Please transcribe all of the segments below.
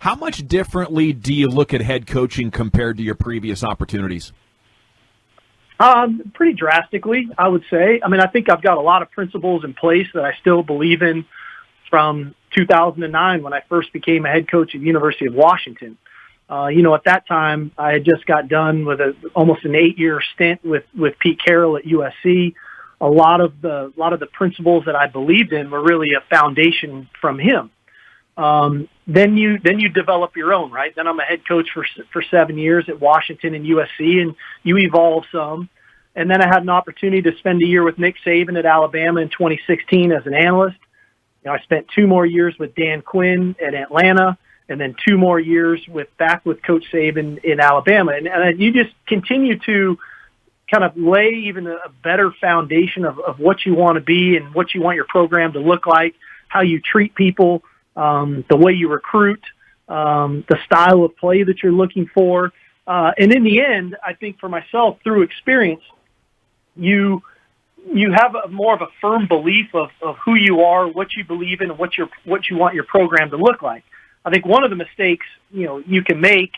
How much differently do you look at head coaching compared to your previous opportunities? Pretty drastically, I would say. I mean, I think I've got a lot of principles in place that I still believe in from 2009 when I first became a head coach at the University of Washington. At that time, I had just got done with almost an 8-year stint with Pete Carroll at USC. A lot of the principles that I believed in were really a foundation from him. Then you develop your own, right? Then I'm a head coach for 7 years at Washington and USC, and you evolve some. And then I had an opportunity to spend a year with Nick Saban at Alabama in 2016 as an analyst. I spent 2 more years with Dan Quinn at Atlanta, and then 2 more years back with Coach Saban in Alabama. And you just continue to kind of lay even a better foundation of what you want to be and what you want your program to look like, how you treat people, the way you recruit, the style of play that you're looking for. And in the end, I think for myself, through experience, you have more of a firm belief of who you are, what you believe in, and what you want your program to look like. I think one of the mistakes, you can make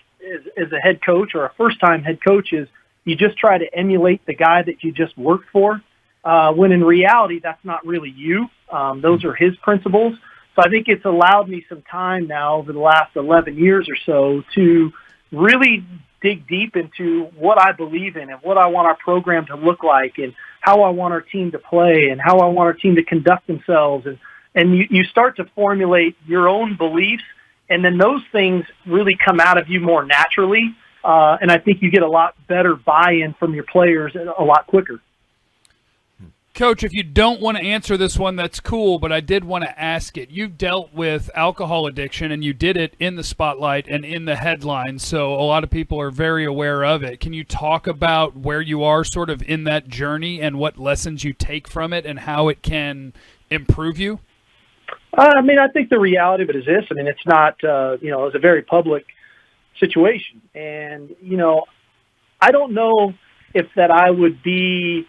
as a head coach or a first-time head coach is you just try to emulate the guy that you just worked for, when in reality, that's not really you. Those are his principles. So I think it's allowed me some time now over the last 11 years or so to really dig deep into what I believe in and what I want our program to look like and how I want our team to play and how I want our team to conduct themselves. And you start to formulate your own beliefs, and then those things really come out of you more naturally. And I think you get a lot better buy-in from your players a lot quicker. Coach, if you don't want to answer this one, that's cool, but I did want to ask it. You've dealt with alcohol addiction, and you did it in the spotlight and in the headlines, so a lot of people are very aware of it. Can you talk about where you are sort of in that journey and what lessons you take from it and how it can improve you? I think the reality of it is this. It's not, it's a very public situation. And, I don't know if that I would be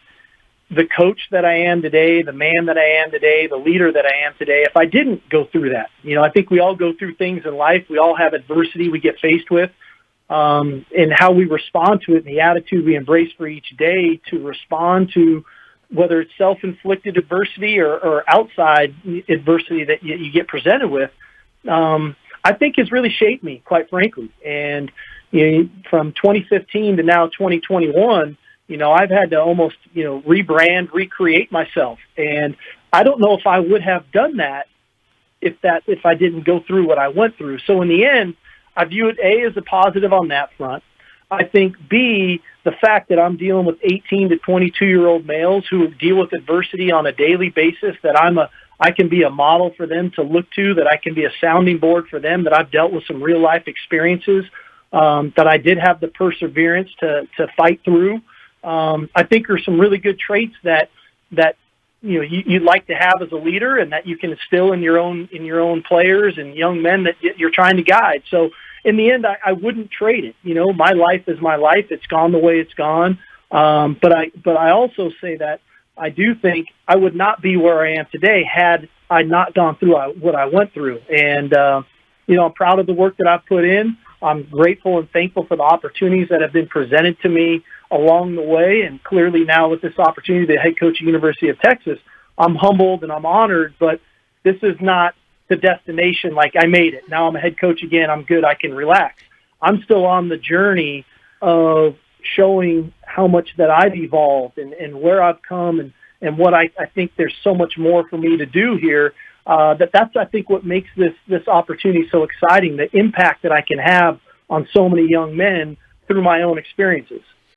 the coach that I am today, the man that I am today, the leader that I am today, if I didn't go through that. I think we all go through things in life. We all have adversity we get faced with, and how we respond to it and the attitude we embrace for each day to respond to whether it's self-inflicted adversity or outside adversity that you get presented with, I think has really shaped me, quite frankly. And from 2015 to now 2021, I've had to almost, rebrand, recreate myself. And I don't know if I would have done that if I didn't go through what I went through. So in the end, I view it, A, as a positive on that front. I think, B, the fact that I'm dealing with 18 to 22-year-old males who deal with adversity on a daily basis, that I can be a model for them to look to, that I can be a sounding board for them, that I've dealt with some real-life experiences, that I did have the perseverance to fight through. I think are some really good traits that you'd like to have as a leader, and that you can instill in your own players and young men that you're trying to guide. So in the end, I wouldn't trade it. My life is my life. It's gone the way it's gone. But I also say that I do think I would not be where I am today had I not gone through what I went through. And I'm proud of the work that I've put in. I'm grateful and thankful for the opportunities that have been presented to me along the way. And clearly now with this opportunity to head coach at University of Texas, I'm humbled and I'm honored, but this is not the destination. Like, I made it. Now I'm a head coach again. I'm good. I can relax. I'm still on the journey of showing how much that I've evolved and where I've come and what I think there's so much more for me to do here. That's, I think, what makes this opportunity so exciting, the impact that I can have on so many young men through my own experiences.